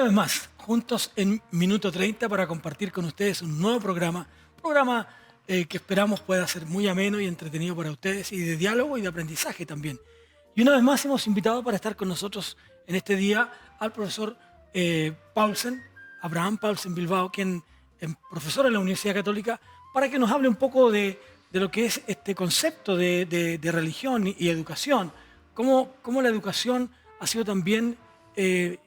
vez más, juntos en Minuto 30 para compartir con ustedes un nuevo programa. Un programa que esperamos pueda ser muy ameno y entretenido para ustedes y de diálogo y de aprendizaje también. Y una vez más hemos invitado para estar con nosotros en este día al profesor Paulsen, Abraham Paulsen Bilbao, quien es profesor en la Universidad Católica, para que nos hable un poco de lo que es este concepto de religión y educación, cómo la educación ha sido también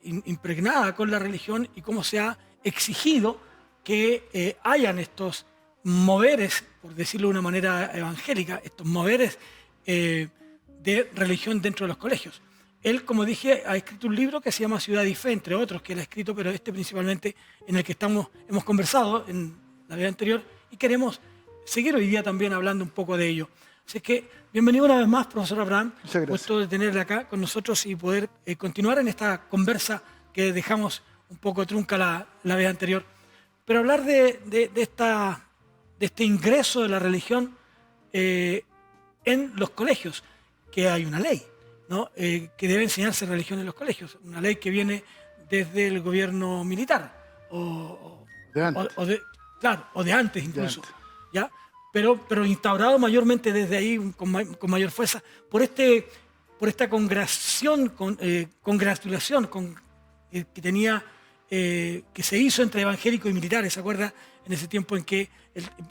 impregnada con la religión y cómo se ha exigido que hayan estos moveres, por decirlo de una manera evangélica, estos moveres de religión dentro de los colegios. Él, como dije, ha escrito un libro que se llama Ciudad y Fe, entre otros que él ha escrito, pero este principalmente en el que hemos conversado en la vez anterior y queremos seguir hoy día también hablando un poco de ello. Así que bienvenido una vez más, profesor Abraham. Muchas gracias. Gusto de tenerle acá con nosotros y poder continuar en esta conversa que dejamos un poco trunca la vez anterior. Pero hablar de este ingreso de la religión en los colegios, que hay una ley, ¿no? Que debe enseñarse religión en los colegios, una ley que viene desde el gobierno militar o de antes incluso, de antes. ¿ya? Pero instaurado mayormente desde ahí con mayor fuerza por esta congratulación que tenía que se hizo entre evangélicos y militares. ¿Se acuerda? En ese tiempo en que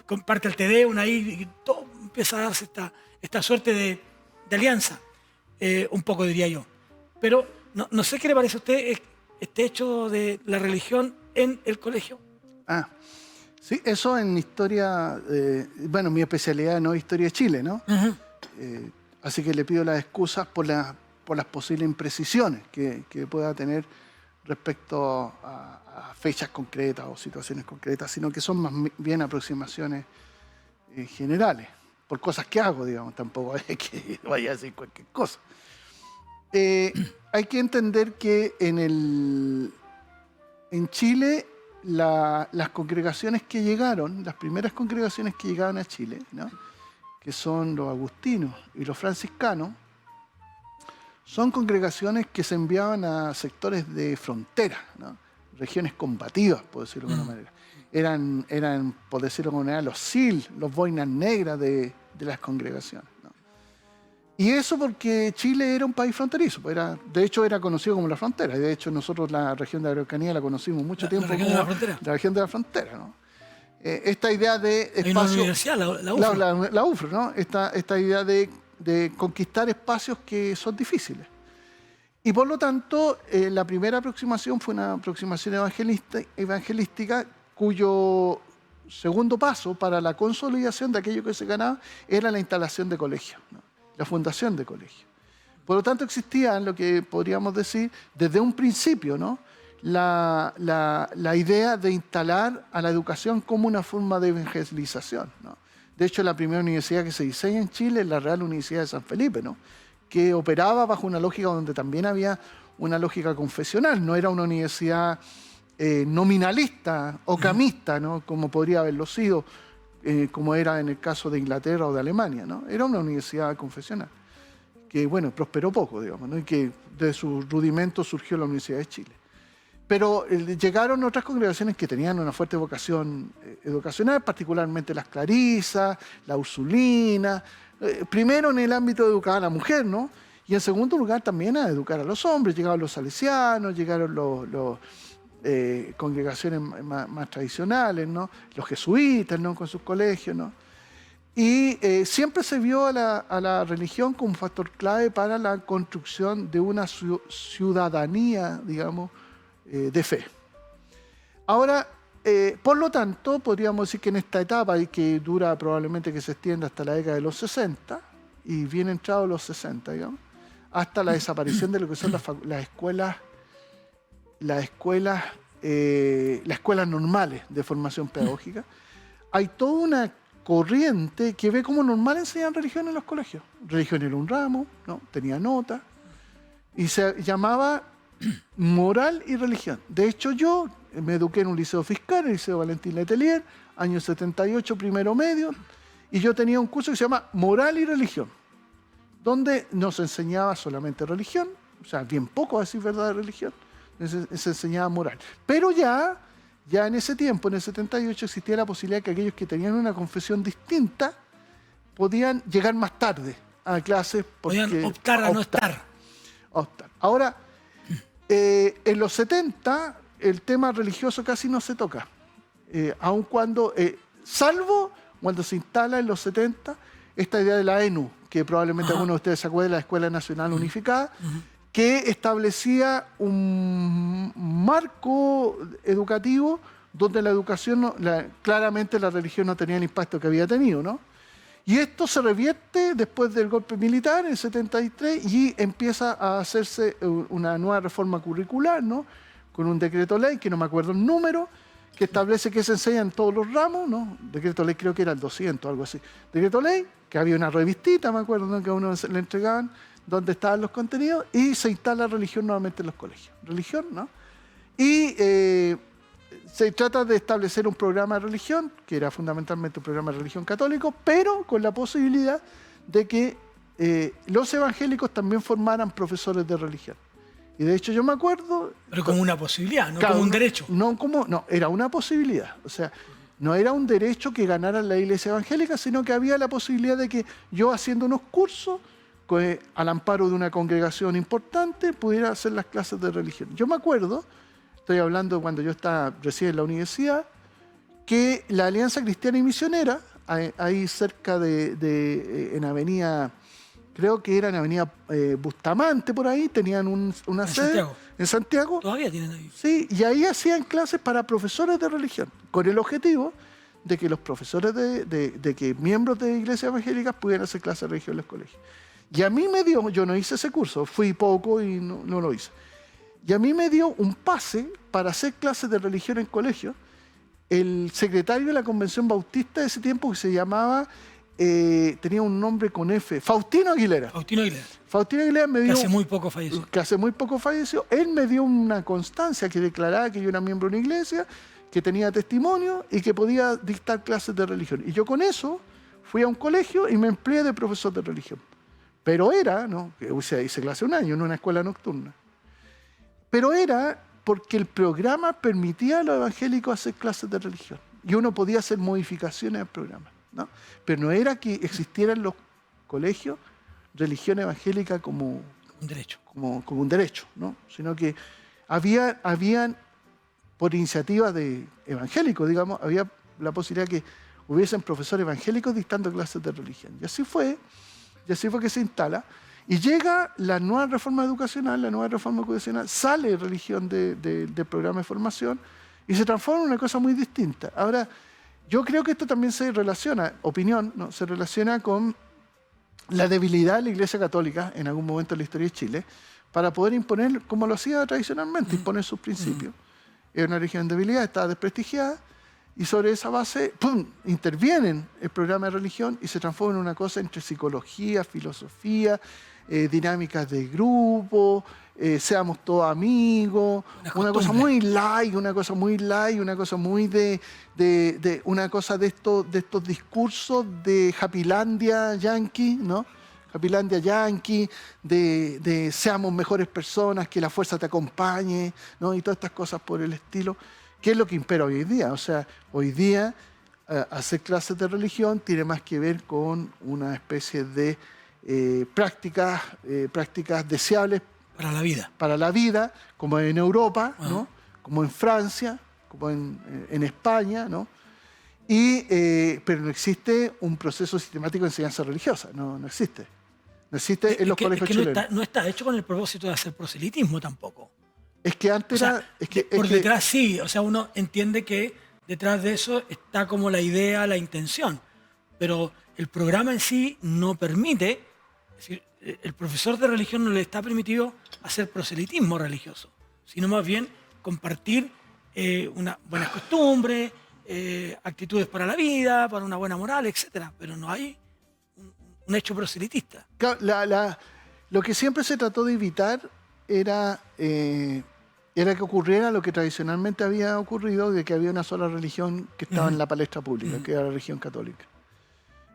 comparte el Te Deum ahí y todo empieza a darse esta suerte de alianza, un poco diría yo. Pero no sé qué le parece a usted este hecho de la religión en el colegio. Sí, eso en historia, bueno, mi especialidad no es historia de Chile, ¿no? Así que le pido las excusas por las posibles imprecisiones que pueda tener respecto a fechas concretas o situaciones concretas, sino que son más bien aproximaciones generales, por cosas que hago, digamos, tampoco es que vaya a decir cualquier cosa. Hay que entender que en Chile las congregaciones que llegaron, las primeras congregaciones que llegaron a Chile, ¿no? Que son los agustinos y los franciscanos, son congregaciones que se enviaban a sectores de frontera, ¿no? Regiones combativas, por decirlo de alguna manera. Eran, por decirlo de alguna manera, los SEAL, los boinas negras de las congregaciones, ¿no? Y eso porque Chile era un país fronterizo, de hecho era conocido como la frontera, y de hecho nosotros la región de Araucanía la conocimos mucho tiempo como la región de la frontera, ¿no? Esta idea de espacio... Hay una universidad, la UFRO. La UFRO, ¿no? Esta idea de conquistar espacios que son difíciles. Y por lo tanto, la primera aproximación fue una aproximación evangelística cuyo segundo paso para la consolidación de aquello que se ganaba era la instalación de colegios, ¿no? La fundación de colegios. Por lo tanto, existía lo que podríamos decir desde un principio, ¿no? la idea de instalar a la educación como una forma de evangelización, ¿no? De hecho, la primera universidad que se diseña en Chile es la Real Universidad de San Felipe, ¿no? Que operaba bajo una lógica donde también había una lógica confesional, no era una universidad nominalista o camista, ¿no? Como podría haberlo sido, como era en el caso de Inglaterra o de Alemania, ¿no? Era una universidad confesional, que bueno, prosperó poco, digamos, ¿no? Y que de sus rudimentos surgió la Universidad de Chile. Pero llegaron otras congregaciones que tenían una fuerte vocación educacional, particularmente las clarisas, la ursulina, primero en el ámbito de educar a la mujer, ¿no? Y en segundo lugar también a educar a los hombres. Llegaron los salesianos, llegaron los congregaciones más tradicionales, ¿no? Los jesuitas, ¿no? Con sus colegios, ¿no? Y siempre se vio a la religión como un factor clave para la construcción de una ciudadanía, digamos, de fe. Ahora, por lo tanto, podríamos decir que en esta etapa, y que dura probablemente que se extienda hasta la década de los 60, y bien entrados los 60, digamos, hasta la desaparición de lo que son las escuelas normales de formación pedagógica, hay toda una corriente que ve como normal enseñar religión en los colegios. Religión era un ramo, ¿no? Tenía nota, y se llamaba moral y religión. De hecho, yo me eduqué en un liceo fiscal, el Liceo Valentín Letelier, año 78, primero medio, y yo tenía un curso que se llama Moral y Religión, donde nos enseñaba solamente religión, o sea, bien poco a decir verdad de religión, se enseñaba moral. Pero ya en ese tiempo, en el 78, existía la posibilidad de que aquellos que tenían una confesión distinta podían llegar más tarde a clases. Podían optar a no estar. Ahora, en los 70, el tema religioso casi no se toca. Aun cuando, salvo cuando se instala en los 70 esta idea de la ENU, que probablemente algunos de ustedes se acuerden, la Escuela Nacional Unificada, que establecía un marco educativo donde la educación, claramente la religión no tenía el impacto que había tenido, ¿no? Y esto se revierte después del golpe militar en el 73 y empieza a hacerse una nueva reforma curricular, ¿no? Con un decreto ley, que no me acuerdo el número, que establece que se enseña en todos los ramos, ¿no? Decreto ley creo que era el 200, algo así. Decreto ley, que había una revistita, me acuerdo, ¿no? Que a uno le entregaban, donde estaban los contenidos, y se instala religión nuevamente en los colegios. Religión, ¿no? Y se trata de establecer un programa de religión, que era fundamentalmente un programa de religión católico, pero con la posibilidad de que los evangélicos también formaran profesores de religión. Y de hecho yo me acuerdo... Pero como una posibilidad, no como un derecho. No, era una posibilidad. O sea, no era un derecho que ganara la iglesia evangélica, sino que había la posibilidad de que yo, haciendo unos cursos, al amparo de una congregación importante, pudiera hacer las clases de religión. Yo me acuerdo, estoy hablando cuando yo estaba recién en la universidad, que la Alianza Cristiana y Misionera, ahí cerca en Avenida... Creo que era en Avenida Bustamante, por ahí, tenían una sede Santiago. En Santiago. Todavía tienen ahí. Sí, y ahí hacían clases para profesores de religión, con el objetivo de que los profesores, de que miembros de iglesias evangélicas pudieran hacer clases de religión en los colegios. Y a mí me dio, yo no hice ese curso, fui poco y no lo hice. Y a mí me dio un pase para hacer clases de religión en colegio el secretario de la Convención Bautista de ese tiempo, que se llamaba... tenía un nombre con F, Faustino Aguilera. Faustino Aguilera me dio... Que hace muy poco falleció. Que hace muy poco falleció. Él me dio una constancia que declaraba que yo era miembro de una iglesia, que tenía testimonio y que podía dictar clases de religión. Y yo con eso fui a un colegio y me empleé de profesor de religión. Pero era, ¿no? O sea, hice clase un año en una escuela nocturna. Pero era porque el programa permitía a los evangélicos hacer clases de religión. Y uno podía hacer modificaciones al programa, ¿no? Pero no era que existiera en los colegios religión evangélica como un derecho, como un derecho, ¿no? Sino que habían, por iniciativa de evangélicos, digamos, había la posibilidad que hubiesen profesores evangélicos dictando clases de religión. Y así fue que se instala. Y llega la nueva reforma educacional, sale religión del programa de formación y se transforma en una cosa muy distinta. Ahora, yo creo que esto también se relaciona, ¿no? Se relaciona con la debilidad de la Iglesia Católica en algún momento de la historia de Chile para poder imponer, como lo hacía tradicionalmente, imponer sus principios. Es una religión en debilidad, está desprestigiada, y sobre esa base, ¡pum!, intervienen el programa de religión y se transforma en una cosa entre psicología, filosofía, dinámicas de grupo, seamos todos amigos, una cosa muy light, una cosa muy de estos discursos de Happylandia Yankee, ¿no? Happylandia Yankee, de seamos mejores personas, que la fuerza te acompañe, ¿no? Y todas estas cosas por el estilo, que es lo que impera hoy día. O sea, hoy día hacer clases de religión tiene más que ver con una especie de prácticas deseables para la vida, como en Europa, ¿no? Como en Francia, como en España, ¿no? Pero no existe un proceso sistemático de enseñanza religiosa, no existe. No existe en los colegios chilenos. No está hecho con el propósito de hacer proselitismo tampoco. Es que antes detrás sí, o sea, uno entiende que detrás de eso está como la idea, la intención, pero el programa en sí no permite, es decir, el profesor de religión no le está permitido hacer proselitismo religioso, sino más bien compartir unas buenas costumbres, actitudes para la vida, para una buena moral, etc. Pero no hay un hecho proselitista. Lo que siempre se trató de evitar era que ocurriera lo que tradicionalmente había ocurrido, de que había una sola religión que estaba en la palestra pública, que era la religión católica.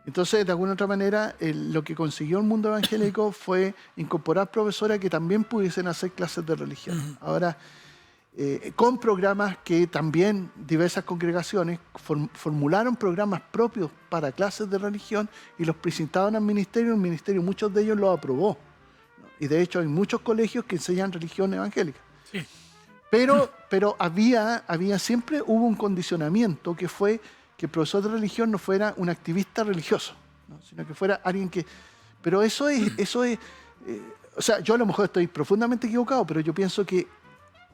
Entonces, de alguna otra manera, lo que consiguió el mundo evangélico fue incorporar profesores que también pudiesen hacer clases de religión. Ahora, con programas que también diversas congregaciones formularon programas propios para clases de religión y los presentaban al ministerio. El ministerio, muchos de ellos los aprobó, ¿no? Y de hecho hay muchos colegios que enseñan religión evangélica. Sí. Pero siempre hubo un condicionamiento, que fue que el profesor de religión no fuera un activista religioso, ¿no? Sino que fuera alguien que... Pero eso es o sea, yo a lo mejor estoy profundamente equivocado, pero yo pienso que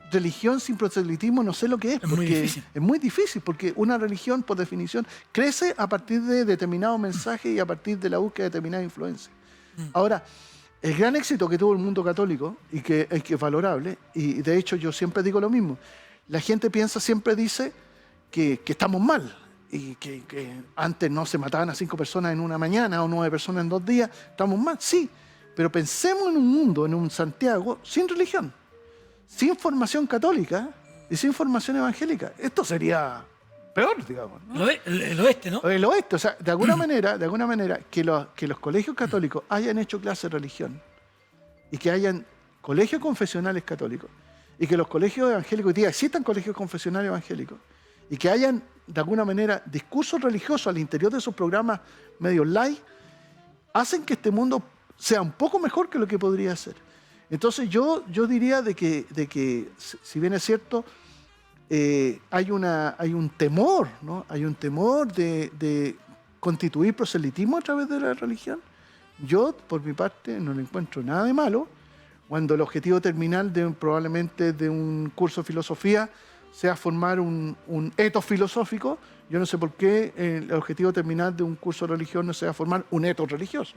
religión sin proselitismo no sé lo que es. Es muy difícil. Es muy difícil, porque una religión, por definición, crece a partir de determinados mensajes y a partir de la búsqueda de determinada influencia. Ahora, el gran éxito que tuvo el mundo católico, y que es valorable, y de hecho yo siempre digo lo mismo, la gente siempre dice que estamos mal, y que antes no se mataban a 5 personas en una mañana o 9 personas en 2 días, estamos mal, sí, pero pensemos en un mundo, en un Santiago sin religión, sin formación católica y sin formación evangélica. Esto sería peor, digamos, ¿no? El oeste, ¿no? El oeste, o sea, de alguna manera, que los colegios católicos hayan hecho clases de religión y que hayan colegios confesionales católicos y que los colegios evangélicos, hoy día existan colegios confesionales evangélicos y que hayan, de alguna manera, discursos religiosos al interior de esos programas medios light, hacen que este mundo sea un poco mejor que lo que podría ser. Entonces yo diría de que, si bien es cierto, hay un temor, ¿no? Hay un temor de constituir proselitismo a través de la religión. Yo, por mi parte, no le encuentro nada de malo cuando el objetivo terminal probablemente de un curso de filosofía sea formar un etos filosófico. Yo no sé por qué el objetivo terminal de un curso de religión no sea formar un etos religioso.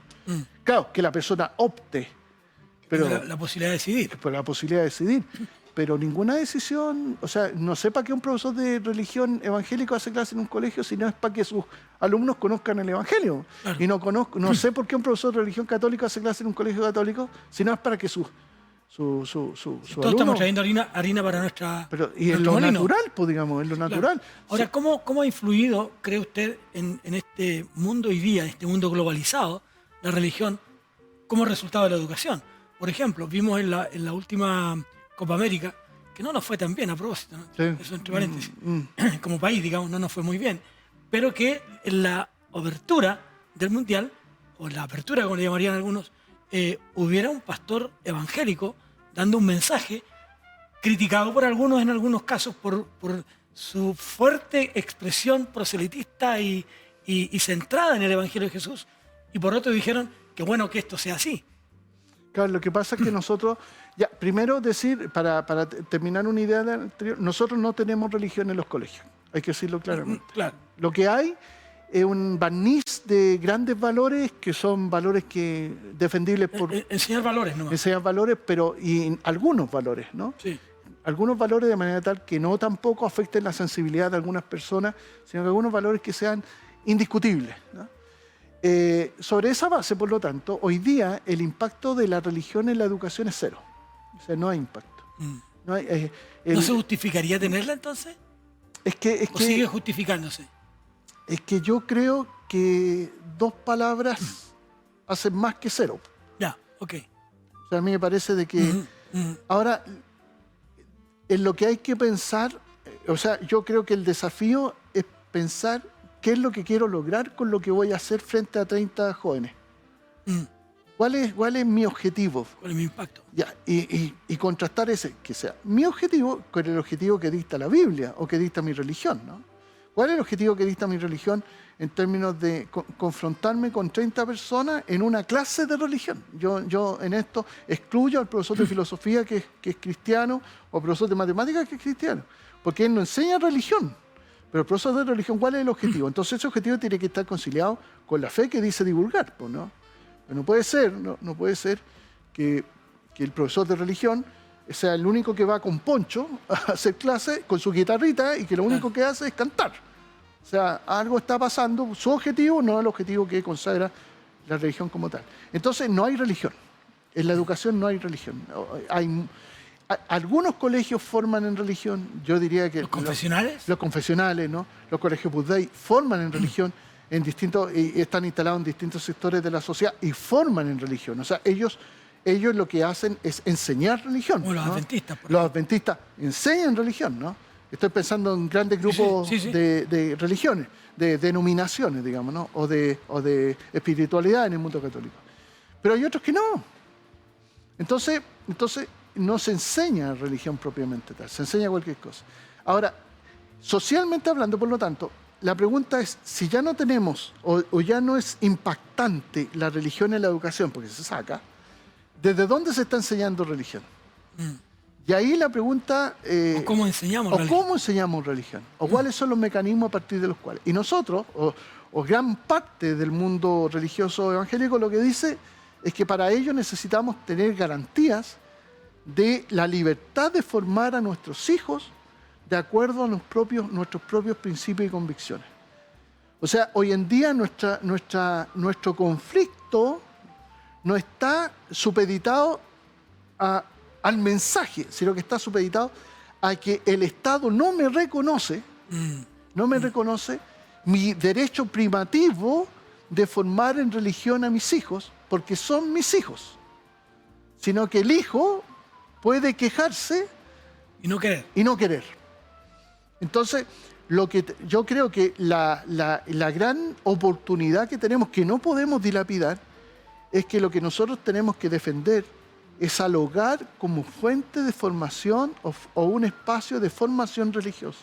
Claro, que la persona opte. Pero la posibilidad de decidir. Por la posibilidad de decidir. Pero ninguna decisión, o sea, no sé para qué un profesor de religión evangélico hace clase en un colegio, sino es para que sus alumnos conozcan el evangelio. Claro. Y no sé por qué un profesor de religión católica hace clase en un colegio católico, sino es para que sus Todos alumnos... estamos trayendo harina para nuestra... Y en lo natural, pues digamos, en lo natural. Claro. Ahora, sí. ¿Cómo ha influido, cree usted, en este mundo hoy día, en este mundo globalizado, la religión, como resultado de la educación? Por ejemplo, vimos en la última Copa América, que no nos fue tan bien a propósito, ¿no? Sí. Eso entre paréntesis. Como país, digamos, no nos fue muy bien. Pero que en la apertura del Mundial, o en la apertura, como le llamarían algunos, hubiera un pastor evangélico dando un mensaje criticado por algunos, en algunos casos, por su fuerte expresión proselitista y centrada en el Evangelio de Jesús. Y por otro dijeron que bueno que esto sea así. Claro, lo que pasa es que nosotros, primero decir, para terminar una idea anterior, nosotros no tenemos religión en los colegios, hay que decirlo claramente. Claro. Lo que hay es un barniz de grandes valores, que son valores que defendibles por... Enseñar valores nomás. Enseñar valores, y algunos valores, ¿no? Sí. Algunos valores de manera tal que no tampoco afecten la sensibilidad de algunas personas, sino que algunos valores que sean indiscutibles, ¿no? Sobre esa base, por lo tanto, hoy día el impacto de la religión en la educación es cero. O sea, no hay impacto. ¿No se justificaría tenerla entonces? ¿O sigue justificándose? Es que yo creo que 2 palabras hacen más que 0. Ya, ok. O sea, a mí me parece de que... Ahora, en lo que hay que pensar, o sea, yo creo que el desafío es pensar qué es lo que quiero lograr con lo que voy a hacer frente a 30 jóvenes. ¿Cuál es mi objetivo? ¿Cuál es mi impacto? Ya, y contrastar ese, que sea mi objetivo con el objetivo que dicta la Biblia o que dicta mi religión, ¿no? ¿Cuál es el objetivo que dicta mi religión en términos de confrontarme con 30 personas en una clase de religión? Yo en esto excluyo al profesor de filosofía que es cristiano o al profesor de matemáticas que es cristiano, porque él no enseña religión. Pero el profesor de religión, ¿cuál es el objetivo? Entonces ese objetivo tiene que estar conciliado con la fe que dice divulgar, ¿no? Pero no puede ser que el profesor de religión sea el único que va con poncho a hacer clase con su guitarrita y que lo único que hace es cantar. O sea, algo está pasando, su objetivo no es el objetivo que consagra la religión como tal. Entonces no hay religión, en la educación no hay religión. Algunos colegios forman en religión, yo diría que... ¿Los confesionales? Los confesionales, ¿no? Los colegios Buddhay forman en religión y están instalados en distintos sectores de la sociedad y forman en religión. O sea, ellos ellos lo que hacen es enseñar religión. Como los ¿no? adventistas. Por Los ejemplo. adventistas enseñan religión, ¿no? Estoy pensando en grandes grupos sí. de religiones, de denominaciones, digamos, ¿no? O de espiritualidad en el mundo católico. Pero hay otros que no. Entonces no se enseña religión propiamente tal, se enseña cualquier cosa. Ahora, socialmente hablando, por lo tanto, la pregunta es, si ya no tenemos o ya no es impactante la religión en la educación, porque se saca, ¿desde dónde se está enseñando religión? Y ahí la pregunta... ¿O cómo enseñamos religión? ¿Cómo enseñamos religión? ¿O cuáles son los mecanismos a partir de los cuales? Y nosotros, o gran parte del mundo religioso evangélico, lo que dice es que para ello necesitamos tener garantías de la libertad de formar a nuestros hijos de acuerdo a nuestros propios principios y convicciones. O sea, hoy en día nuestro conflicto no está supeditado al mensaje, sino que está supeditado a que el Estado no me reconoce mi derecho primativo de formar en religión a mis hijos, porque son mis hijos, sino que el hijo puede quejarse Y no querer. y no querer. Entonces, yo creo que la gran oportunidad que tenemos, que no podemos dilapidar, es que lo que nosotros tenemos que defender es al hogar como fuente de formación o un espacio de formación religiosa.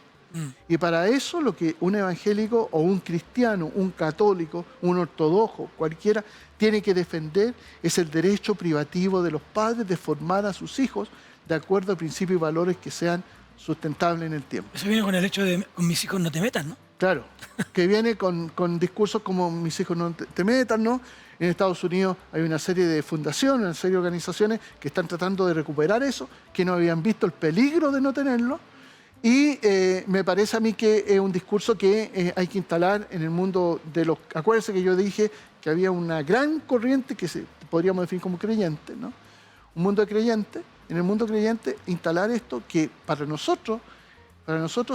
Y para eso lo que un evangélico o un cristiano, un católico, un ortodoxo, cualquiera, tiene que defender es el derecho privativo de los padres de formar a sus hijos de acuerdo a principios y valores que sean sustentables en el tiempo. Eso viene con el hecho de con mis hijos no te metas, ¿no? Claro, que viene con discursos como mis hijos no te metan, ¿no? En Estados Unidos hay una serie de fundaciones, una serie de organizaciones que están tratando de recuperar eso, que no habían visto el peligro de no tenerlo. Y me parece a mí que es un discurso que hay que instalar en el mundo de los... Acuérdense que yo dije que había una gran corriente que podríamos definir como creyente, ¿no? Un mundo de creyentes. En el mundo creyente, instalar esto que para nosotros,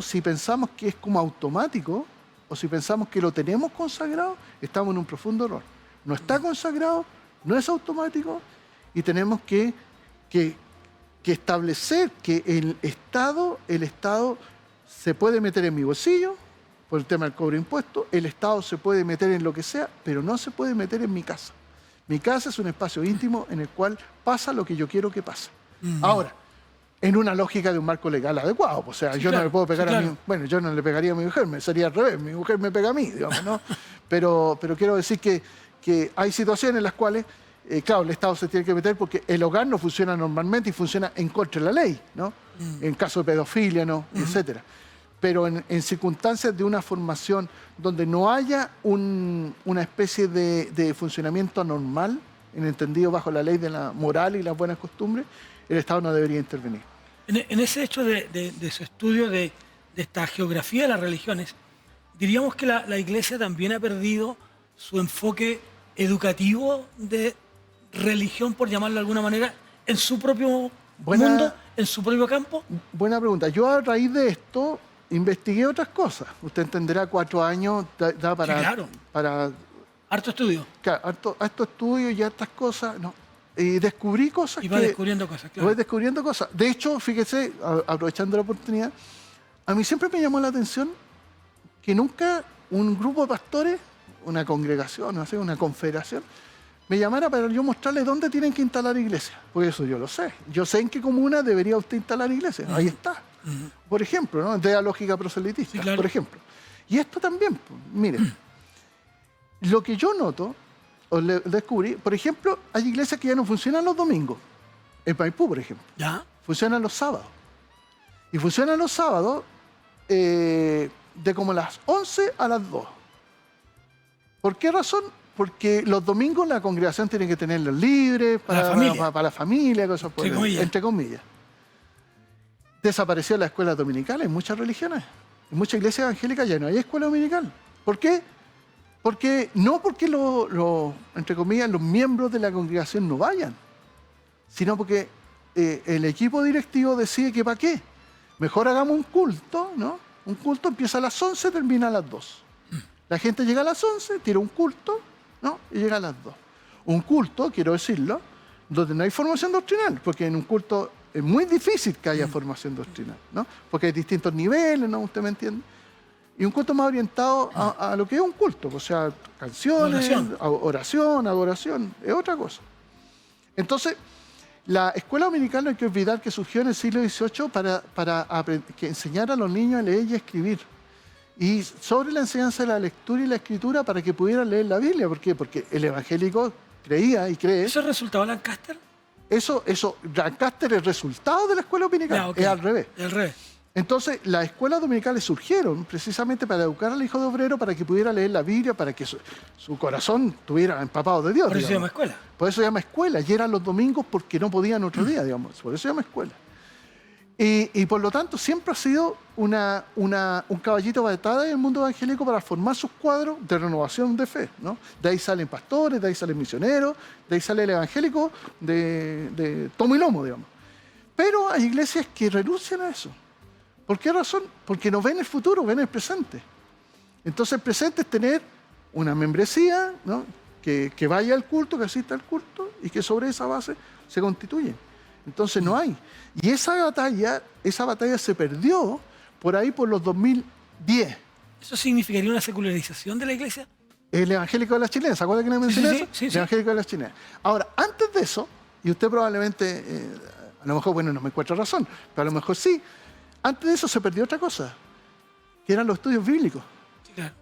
si pensamos que es como automático, o si pensamos que lo tenemos consagrado, estamos en un profundo error. No está consagrado, no es automático, y tenemos que establecer que el Estado se puede meter en mi bolsillo, por el tema del cobro de impuestos, el Estado se puede meter en lo que sea, pero no se puede meter en mi casa. Mi casa es un espacio íntimo en el cual pasa lo que yo quiero que pase. Ahora, en una lógica de un marco legal adecuado. O sea, Sí, yo claro, no le puedo pegar sí, a claro. mi... Bueno, yo no le pegaría a mi mujer, sería al revés. Mi mujer me pega a mí, digamos, ¿no? Pero quiero decir que hay situaciones en las cuales, claro, el Estado se tiene que meter porque el hogar no funciona normalmente y funciona en contra de la ley, ¿no? En caso de pedofilia, ¿no? Etcétera. Pero en circunstancias de una formación donde no haya una especie de funcionamiento normal, en entendido bajo la ley de la moral y las buenas costumbres, el Estado no debería intervenir. En ese hecho de su estudio de esta geografía de las religiones, diríamos que la Iglesia también ha perdido su enfoque educativo de religión, por llamarlo de alguna manera, en su propio mundo, en su propio campo. Buena pregunta. Yo a raíz de esto investigué otras cosas. Usted entenderá, 4 años da para... Sí, claro. Para Harto estudio. claro, harto estudio y hartas cosas, ¿no? Y descubrí cosas Y va descubriendo cosas, claro. Voy descubriendo cosas. De hecho, fíjese, aprovechando la oportunidad, a mí siempre me llamó la atención que nunca un grupo de pastores, una congregación, no sé, una confederación, me llamara para yo mostrarles dónde tienen que instalar iglesias. Porque eso yo lo sé. Yo sé en qué comuna debería usted instalar iglesias. Ahí está. Por ejemplo, ¿no? De la lógica proselitista, Sí, claro. por ejemplo. Y esto también, pues, miren, lo que yo noto, o descubrí, por ejemplo, hay iglesias que ya no funcionan los domingos. En Maipú, por ejemplo. ¿Ya? Funcionan los sábados. Y funcionan los sábados de como las 11 a las 2. ¿Por qué razón? Porque los domingos la congregación tiene que tenerlos libres Para la familia. para la familia, cosas por Entre comillas. entre comillas. Desapareció la escuela dominical en muchas religiones. En muchas iglesias evangélicas ya no hay escuela dominical. ¿Por qué? No porque entre comillas, los miembros de la congregación no vayan, sino porque el equipo directivo decide que ¿para qué? Mejor hagamos un culto, ¿no? Un culto empieza a las 11, termina a las 2. La gente llega a las 11, tira un culto, ¿no? Y llega a las 2. Un culto, quiero decirlo, donde no hay formación doctrinal, porque en un culto es muy difícil que haya formación doctrinal, ¿no? Porque hay distintos niveles, ¿no? ¿Usted me entiende? Y un culto más orientado a lo que es un culto, o sea, canciones, oración, adoración, es otra cosa. Entonces, la escuela dominical no hay que olvidar que surgió en el siglo XVIII para que enseñar a los niños a leer y a escribir. Y sobre la enseñanza de la lectura y la escritura para que pudieran leer la Biblia. ¿Por qué? Porque el evangélico creía y cree... ¿Eso es resultado de Lancaster? Lancaster es resultado de la escuela dominical, Okay. es al revés. Al revés. Entonces, las escuelas dominicales surgieron precisamente para educar al hijo de obrero, para que pudiera leer la Biblia, para que su corazón estuviera empapado de Dios. Por eso se llama escuela. Por eso se llama escuela, y eran los domingos porque no podían otro día, digamos. Por eso se llama escuela. Y por lo tanto, siempre ha sido un caballito de batalla en el mundo evangélico para formar sus cuadros de renovación de fe, ¿no? De ahí salen pastores, de ahí salen misioneros, de ahí sale el evangélico de tomo y lomo, digamos. Pero hay iglesias que renuncian a eso. ¿Por qué razón? Porque no ven el futuro, ven el presente. Entonces el presente es tener una membresía, ¿no? que vaya al culto, que asista al culto y que sobre esa base se constituyen. Entonces no hay. Y esa batalla se perdió por ahí por los 2010. ¿Eso significaría una secularización de la iglesia? El evangélico de las chilenas, ¿se acuerda que le mencioné eso? Sí. El evangélico de las chilenas. Ahora, antes de eso, y usted probablemente, a lo mejor, bueno, no me encuentra razón, pero a lo mejor sí, antes de eso se perdió otra cosa, que eran los estudios bíblicos. Sí, claro.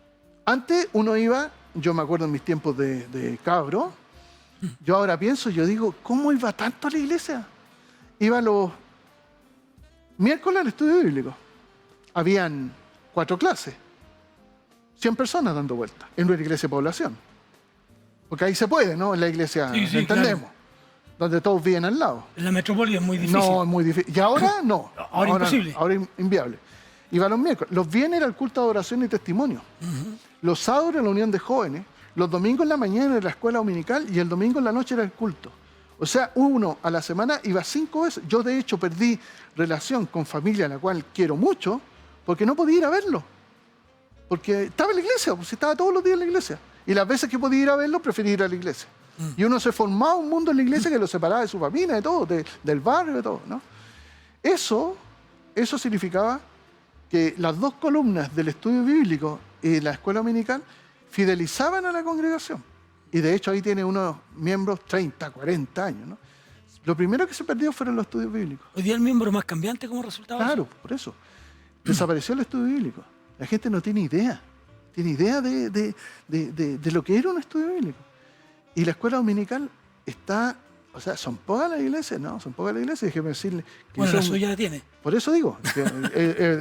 Antes uno iba, yo me acuerdo en mis tiempos de cabro, yo ahora pienso, yo digo, ¿cómo iba tanto a la iglesia? Iba los miércoles al estudio bíblico. Habían 4 clases, 100 personas dando vueltas en una iglesia de población. Porque ahí se puede, ¿no? En la iglesia, Sí, entendemos, claro. donde todos viven al lado. En la metrópoli es muy difícil. No, es muy difícil. Y ahora no. Ahora imposible. Ahora inviable. Iba los miércoles. Los viernes era el culto de adoración y testimonio. Los sábados era la unión de jóvenes. Los domingos en la mañana era la escuela dominical y el domingo en la noche era el culto. O sea, uno a la semana iba 5 veces. Yo, de hecho, perdí relación con familia a la cual quiero mucho porque no podía ir a verlo. Porque estaba en la iglesia, pues estaba todos los días en la iglesia. Y las veces que podía ir a verlo, preferí ir a la iglesia. Y uno se formaba un mundo en la iglesia que lo separaba de su familia, de todo, del barrio, de todo, ¿no? Eso significaba que las 2 columnas del estudio bíblico y la escuela dominical fidelizaban a la congregación. Y de hecho ahí tiene unos miembros 30, 40 años, ¿no? Lo primero que se perdió fueron los estudios bíblicos. Hoy día el miembro más cambiante como resultado. Claro, por eso. Desapareció el estudio bíblico. La gente no tiene idea. Tiene idea de lo que era un estudio bíblico. Y la escuela dominical está... O sea, ¿son pocas las iglesias? No, son pocas las iglesias. Déjeme decirle... Que Bueno, la suya la tiene. Por eso digo,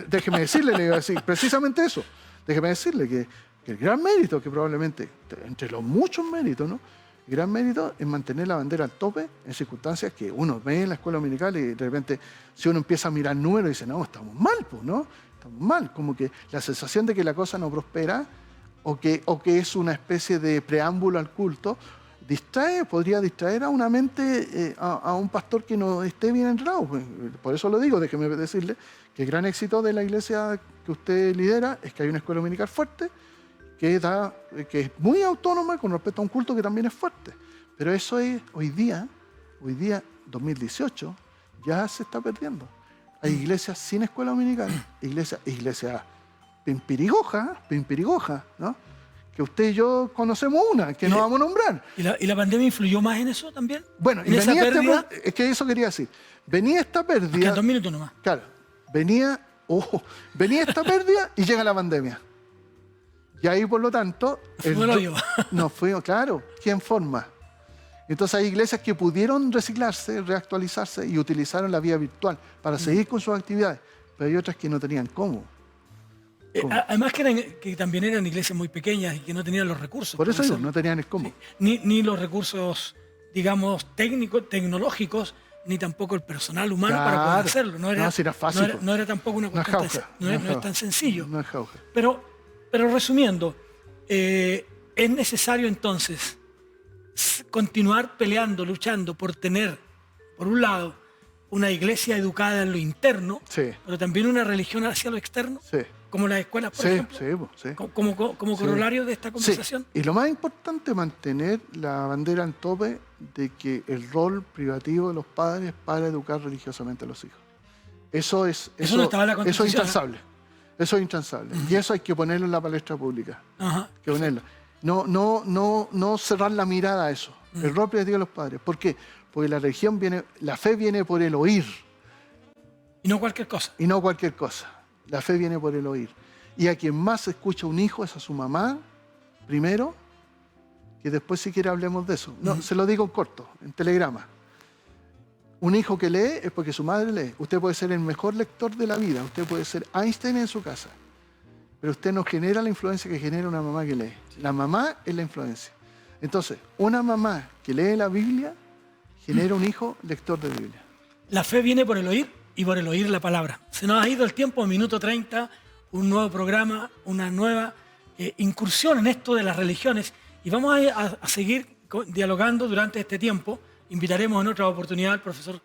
déjeme decirle, le iba a decir precisamente eso. Déjeme decirle que el gran mérito, que probablemente, entre los muchos méritos, ¿no? El gran mérito es mantener la bandera al tope en circunstancias que uno ve en la escuela dominical y de repente, si uno empieza a mirar números, dice, no, estamos mal, pues, ¿no? Estamos mal. Como que la sensación de que la cosa no prospera o que es una especie de preámbulo al culto, podría distraer a una mente, a un pastor que no esté bien entrado. Por eso lo digo, déjeme decirle que el gran éxito de la iglesia que usted lidera es que hay una escuela dominical fuerte, que es muy autónoma con respecto a un culto que también es fuerte. Pero eso es hoy día, 2018, ya se está perdiendo. Hay iglesias sin escuela dominical, iglesias pimpirigoja, ¿no? Que usted y yo conocemos una, que no vamos a nombrar. ¿Y la pandemia influyó más en eso también? Bueno, y ¿En esa pérdida? es que eso quería decir. Venía esta pérdida... Quedan 2 minutos nomás. Claro, venía esta pérdida y llega la pandemia. Y ahí, por lo tanto... Nos fuimos, claro, ¿quién forma? Entonces hay iglesias que pudieron reciclarse, reactualizarse y utilizaron la vía virtual para seguir con sus actividades, pero hay otras que no tenían cómo. Además que también eran iglesias muy pequeñas y que no tenían los recursos. Por eso no tenían el cómo. Sí. Ni los recursos, digamos, tecnológicos, ni tampoco el personal humano para poder hacerlo. No era fácil. No era tampoco una cuestión no es tan sencillo. No es jauja. Pero resumiendo, es necesario entonces continuar peleando, luchando por tener, por un lado, una iglesia educada en lo interno, sí, pero también una religión hacia lo externo. Sí. como las escuelas, por Sí, ejemplo, sí, sí. como Sí. corolario de esta Sí. conversación. Y lo más importante, mantener la bandera en tope de que el rol privativo de los padres para educar religiosamente a los hijos. Eso es no estaba en la eso es Constitución, ¿eh? intransable. Eso es intransable. Y eso hay que ponerlo en la palestra pública. Ajá. Hay que ponerlo. No cerrar la mirada a eso. El rol privativo de los padres. ¿Por qué? Porque la fe viene por el oír Y no cualquier cosa. y no cualquier cosa. La fe viene por el oír. Y a quien más escucha un hijo es a su mamá, primero, que después si quiere hablemos de eso. No, se lo digo en corto, en telegrama. Un hijo que lee es porque su madre lee. Usted puede ser el mejor lector de la vida, usted puede ser Einstein en su casa, pero usted no genera la influencia que genera una mamá que lee. La mamá es la influencia. Entonces, una mamá que lee la Biblia genera un hijo lector de Biblia. La fe viene por el oír y por el oír la palabra. Se nos ha ido el tiempo, minuto 30, un nuevo programa, una nueva incursión en esto de las religiones, y vamos a seguir dialogando durante este tiempo. Invitaremos en otra oportunidad al profesor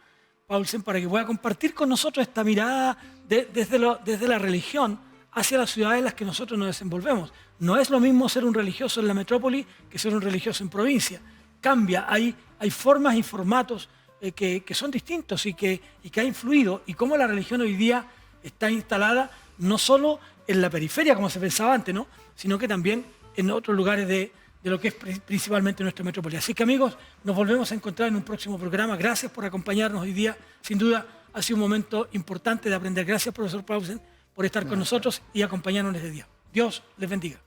Paulsen para que pueda compartir con nosotros esta mirada desde la religión hacia las ciudades en las que nosotros nos desenvolvemos. No es lo mismo ser un religioso en la metrópoli que ser un religioso en provincia. Cambia, hay formas y formatos que son distintos y que ha influido, y cómo la religión hoy día está instalada no solo en la periferia, como se pensaba antes, ¿no?, sino que también en otros lugares de lo que es principalmente nuestra metrópoli. Así que, amigos, nos volvemos a encontrar en un próximo programa. Gracias por acompañarnos hoy día. Sin duda, ha sido un momento importante de aprender. Gracias, profesor Paulsen, por estar con nosotros y acompañarnos desde día. Dios les bendiga.